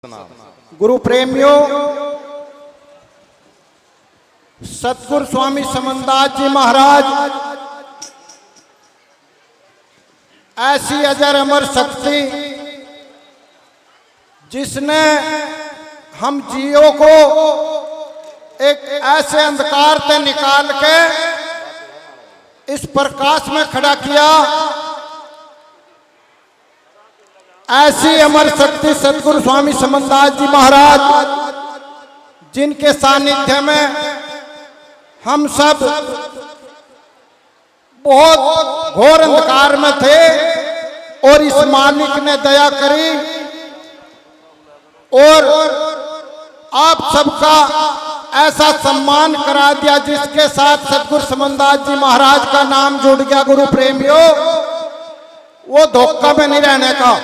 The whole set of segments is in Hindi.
गुरु प्रेमियों, सतगुरु स्वामी समनदास जी महाराज ऐसी अजर अमर शक्ति जिसने हम जीवों को एक ऐसे अंधकार से निकाल के इस प्रकाश में खड़ा किया। ऐसी अमर शक्ति सतगुरु स्वामी समनदास जी महाराज, जिनके सानिध्य में हम सब बहुत घोर अंधकार में थे और इस मालिक ने दया करी और आप सबका ऐसा सम्मान करा दिया जिसके साथ सतगुरु समनदास जी महाराज का नाम जुड़ गया। गुरु प्रेमियों, वो धोखा में नहीं रहने का।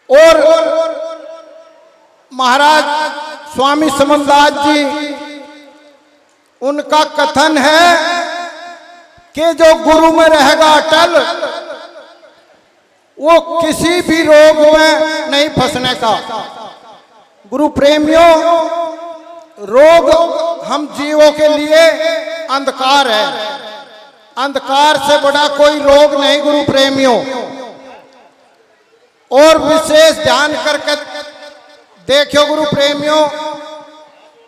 और महाराज स्वामी समनदास जी, उनका कथन है कि जो गुरु में रहेगा अटल, वो किसी भी रोग में नहीं फंसने का। गुरु प्रेमियों, रोग हम जीवों के लिए अंधकार है, अंधकार से बड़ा कोई रोग नहीं गुरु प्रेमियों। और विशेष ध्यान करके देखियो गुरु प्रेमियों,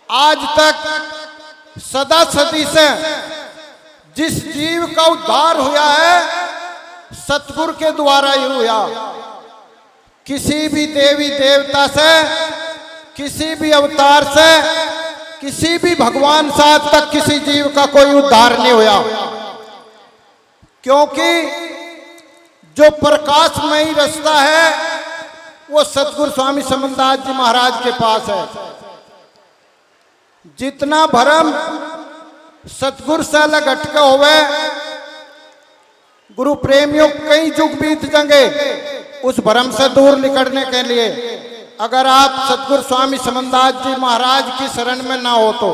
आज तक सदा सदी से जिस जीव का उद्धार हुआ है सतगुरु के द्वारा ही हुआ। किसी भी देवी देवता से, किसी भी अवतार से, किसी भी भगवान से आज तक किसी जीव का कोई उद्धार नहीं हुआ, क्योंकि जो प्रकाशमयी रास्ता है वो सतगुरु स्वामी समनदास जी महाराज के पास है। जितना भरम सतगुरु से अलग हटके होवे, गुरु प्रेमियों कई युग बीत जाएंगे उस भरम से दूर निकलने के लिए, अगर आप सतगुरु स्वामी समनदास जी महाराज की शरण में ना हो तो।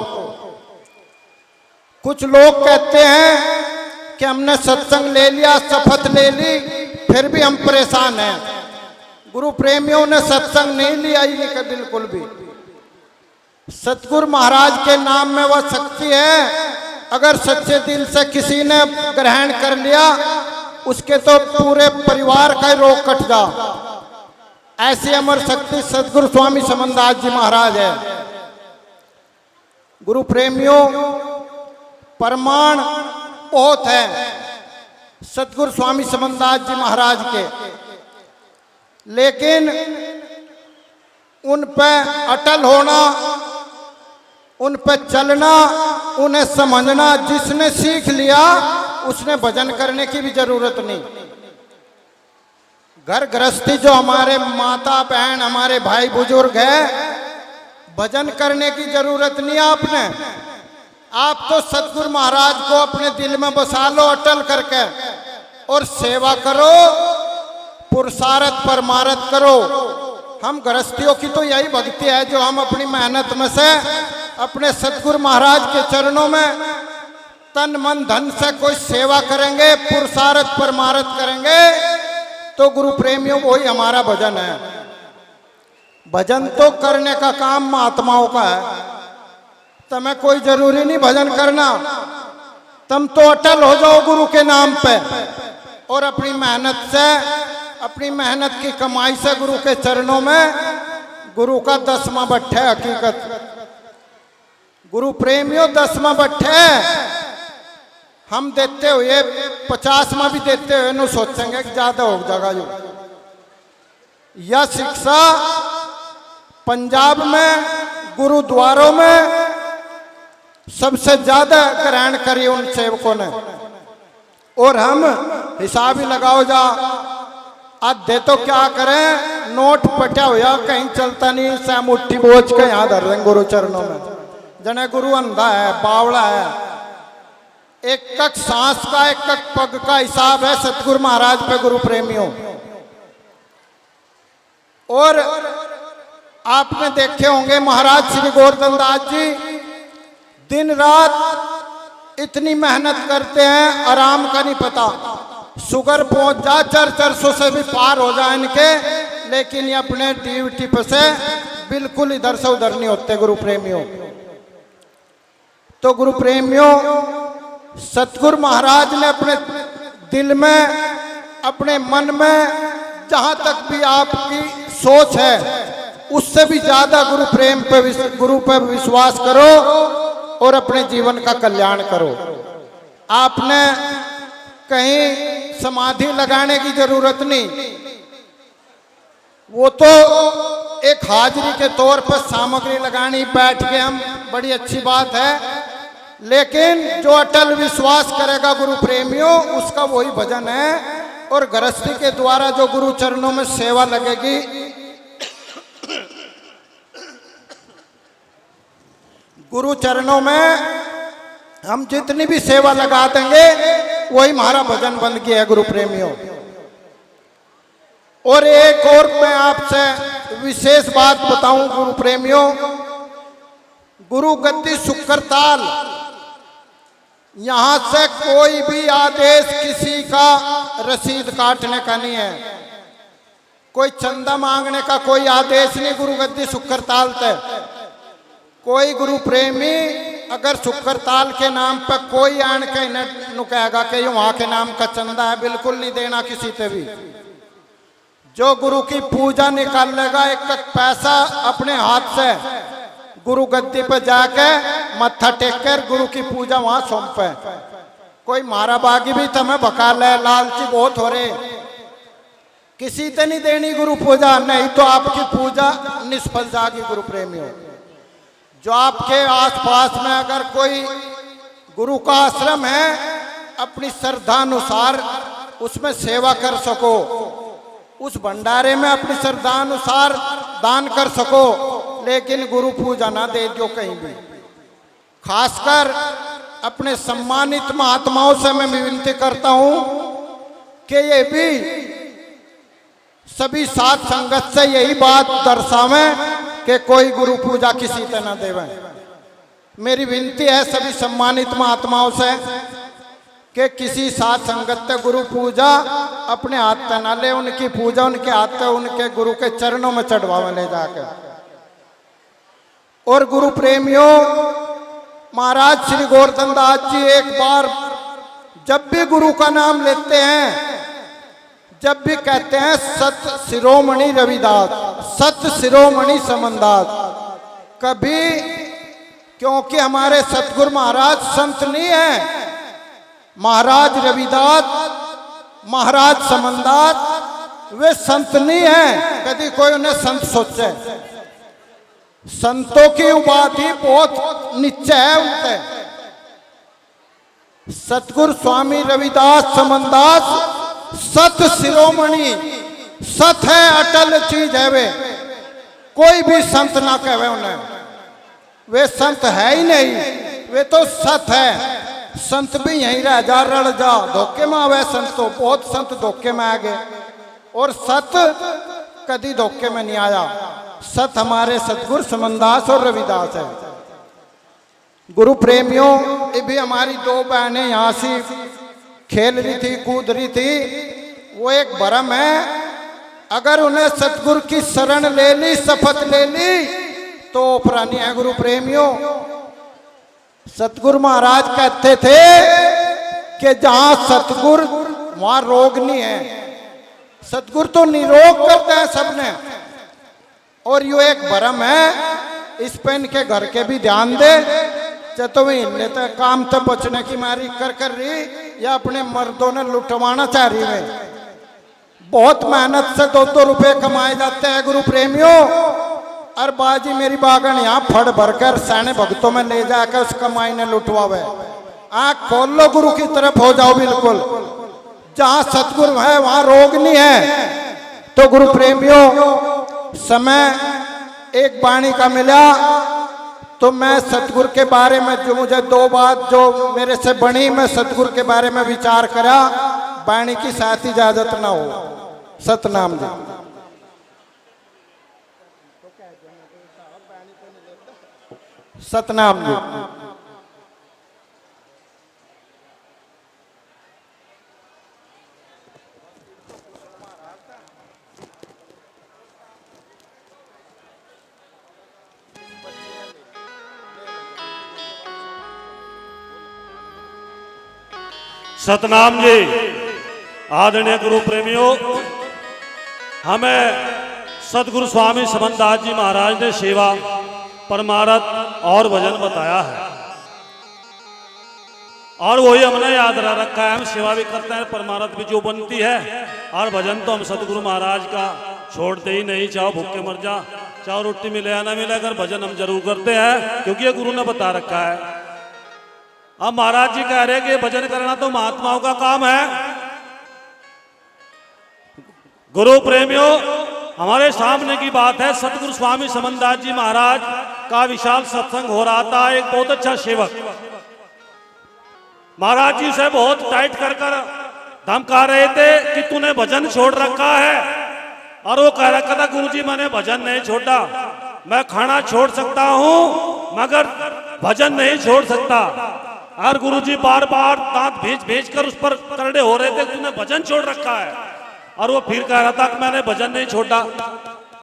कुछ लोग कहते हैं कि हमने सत्संग ले लिया, शपथ ले ली, फिर भी हम परेशान हैं। गुरु प्रेमियों ने सत्संग नहीं लिया ही नहीं बिल्कुल भी। सतगुरु महाराज के नाम में वह शक्ति है, अगर सच्चे दिल से किसी ने ग्रहण कर लिया उसके तो पूरे परिवार का रोग कट जा। ऐसी अमर शक्ति सतगुरु स्वामी समनदास जी महाराज है। गुरु प्रेमियों, प्रमाण बहुत है सतगुरु स्वामी समनदास जी महाराज के, लेकिन उन पे अटल होना, उन पे चलना, उन्हें समझना, जिसने सीख लिया उसने भजन करने की भी जरूरत नहीं। घर गृहस्थी जो हमारे माता बहन, हमारे भाई बुजुर्ग है, भजन करने की जरूरत नहीं आपने। आप तो सतगुरु महाराज को अपने दिल में बसा लो अटल करके और सेवा करो, पुरुषार्थ परमार्थ करो। हम गृहस्थियों की तो यही भक्ति है जो हम अपनी मेहनत में से अपने सतगुरु महाराज के चरणों में तन मन धन से कोई सेवा करेंगे, पुरुषार्थ परमार्थ करेंगे, तो गुरु प्रेमियों वही हमारा भजन है। भजन तो करने का काम महात्माओं का है, तुम्हें कोई जरूरी नहीं भजन करना। तुम तो अटल हो जाओ गुरु के नाम पे और अपनी मेहनत से, अपनी मेहनत की कमाई से गुरु के चरणों में गुरु का 10वां बट्ठे हकीकत। गुरु प्रेमियों, 10वां बट्ठे हम देते हुए 50वां भी देते हुए न सोचेंगे कि ज्यादा हो जाएगा। यह शिक्षा पंजाब में गुरुद्वारों में सबसे ज्यादा ग्रहण करी उन सेवकों ने। और हम हिसाब ही लगाओ जा, आधे तो क्या करें, नोट पटा हुआ कहीं चलता नहीं, से मुट्ठी बोझ के यहाँ धर देंगे गुरु चरणों में। जने गुरु अंधा है, बावड़ा है। एक एक सांस का, एक एक पग का हिसाब है सतगुरु महाराज पे गुरु प्रेमियों। और आपने देखे होंगे महाराज श्री गोवर्धन दास जी दिन रात इतनी मेहनत करते हैं, आराम का नहीं पता। शुगर पहुंच जा, 400 से भी पार हो जाए इनके, लेकिन ये अपने ड्यूटी पर से बिल्कुल इधर से उधर नहीं होते गुरु प्रेमियों। तो गुरु प्रेमियों, सतगुरु महाराज ने अपने दिल में, अपने मन में जहां तक भी आपकी सोच है उससे भी ज्यादा गुरु पे विश्वास करो और अपने जीवन का कल्याण करो। आपने कहीं समाधि लगाने की जरूरत नहीं, वो तो एक हाजिरी के तौर पर सामग्री लगानी, बैठ के हम, बड़ी अच्छी बात है। लेकिन जो अटल विश्वास करेगा गुरु प्रेमियों, उसका वही भजन है। और गृहस्थी के द्वारा जो गुरु चरणों में सेवा लगेगी, गुरु चरणों में हम जितनी भी सेवा लगा देंगे वही हमारा भजन बन गया है गुरु प्रेमियों। और एक और मैं आपसे विशेष बात बताऊं गुरु प्रेमियों, गुरु गद्दी शुक्रताल, यहां से कोई भी आदेश किसी का रसीद काटने का नहीं है, कोई चंदा मांगने का कोई आदेश नहीं गुरु गद्दी शुक्रताल तक। कोई गुरु प्रेमी अगर शुक्रताल के नाम पर कोई आन के न कहेगा कि वहां के नाम का चंदा है, बिल्कुल नहीं देना किसी से भी। जो गुरु की पूजा निकाल लेगा एक पैसा अपने हाथ से गुरु गद्दी पर जाके मत्था टेक कर गुरु की पूजा वहां सौंपे। कोई मारा बागी भी तुम्हें भका ले, लालची बहुत हो रहे, किसी से नहीं देनी गुरु पूजा, नहीं तो आपकी पूजा निष्फल जाएगी गुरु प्रेमियों। जो आपके आसपास में अगर कोई गुरु का आश्रम है, अपनी श्रद्धा अनुसार उसमें सेवा कर सको, उस भंडारे में अपनी श्रद्धा अनुसार दान कर सको, लेकिन गुरु पूजा ना दे दो कहीं भी। खासकर अपने सम्मानित महात्माओं से मैं विनती करता हूं कि ये भी सभी साथ संगत से यही बात दर्शावें कि कोई गुरु पूजा किसी से न देवे। मेरी विनती है सभी सम्मानित महात्माओं से कि किसी साथ संगत से गुरु पूजा अपने हाथ से न ले, उनकी पूजा उनके हाथ से उनके गुरु के चरणों में चढ़वावे ले जाकर। और गुरु प्रेमियों, महाराज श्री गोवर्धन दास जी एक बार जब भी गुरु का नाम लेते हैं, जब भी कहते हैं सत शिरोमणि रविदास, सत शिरोमणि समनदास, कभी, क्योंकि हमारे सतगुरु महाराज संत नहीं है, महाराज रविदास, महाराज समनदास वे संत नहीं है, कभी कोई उन्हें संत सोचे। संतों की उपाधि बहुत नीचे है उनसे। सतगुरु स्वामी रविदास समनदास सत शिरोमणि, सत है, अटल चीज है वे, कोई भी संत ना कहे उन्हें, वे संत है ही नहीं, वे तो सत है। संत भी यहीं रह जा, रड़ जा, धोखे में आवे संत, तो बहुत संत धोखे में आ गए, और सत कभी धोखे में नहीं आया। सत हमारे सतगुरु समनदास और रविदास है। गुरु प्रेमियों, ये भी हमारी दो बहनें यहाँ से खेल रही थी, कूद रही थी, वो एक भरम है। अगर उन्हें सतगुरु की शरण ले ली, शपथ ले ली, तो पुरानी है गुरु प्रेमियों। सतगुरु महाराज कहते थे कि जहां सतगुरु वहां रोग नहीं है। सतगुरु तो निरोग करते हैं सबने, और यो एक भरम है, इस पे इनके घर के भी ध्यान दे। तो हिलने तो काम तो बचने की मारी कर रही, या अपने मर्दों ने लुटवाना चाह रही है। बहुत मेहनत से 2-2 रुपए कमाए जाते हैं गुरु प्रेमियों, और बाजी मेरी बागन यहाँ फड़ भरकर सैने भक्तों में ले जाकर उस कमाई ने लुटवावे। आँख खोल लो, गुरु की तरफ हो जाओ बिल्कुल। जहाँ सतगुरु है वहाँ रोग नहीं है। तो गुरु प्रेमियों, समय एक वाणी का मिला, तो मैं सतगुरु के बारे में जो मुझे 2 बात जो मेरे से बनी, मैं सतगुरु के बारे में विचार करा, वाणी की साथ इजाजत ना हो। सतनाम जी। सतनाम जी। सतनाम जी, आदरणीय गुरु प्रेमियों, हमें सतगुरु स्वामी समनदास जी महाराज ने सेवा, परमार्थ और भजन बताया है और वही हमने याद रखा है। हम सेवा भी करते हैं, परमार्थ भी जो बनती है, और भजन तो हम सतगुरु महाराज का छोड़ते ही नहीं। चाहे भूखे मर जा, चाहे रोटी मिले या ना मिले, अगर भजन हम जरूर करते हैं, क्योंकि ये गुरु ने बता रखा है। अब महाराज जी कह रहे हैं कि भजन करना तो महात्माओं का काम है। गुरु प्रेमियों, हमारे सामने की बात है, सतगुरु स्वामी समनदास जी महाराज का विशाल सत्संग हो रहा था। एक बहुत अच्छा सेवक महाराज जी से बहुत टाइट कर धमका रहे थे कि तूने भजन छोड़ रखा है, और वो कह रखा था गुरुजी मैंने भजन नहीं छोड़ा, मैं खाना छोड़ सकता हूं मगर भजन नहीं छोड़ सकता। और गुरुजी बार बार दांत भेज कर उस पर करड़े हो रहे थे, तूने भजन छोड़ रखा है, और वो फिर कह रहा था कि मैंने भजन नहीं छोड़ा।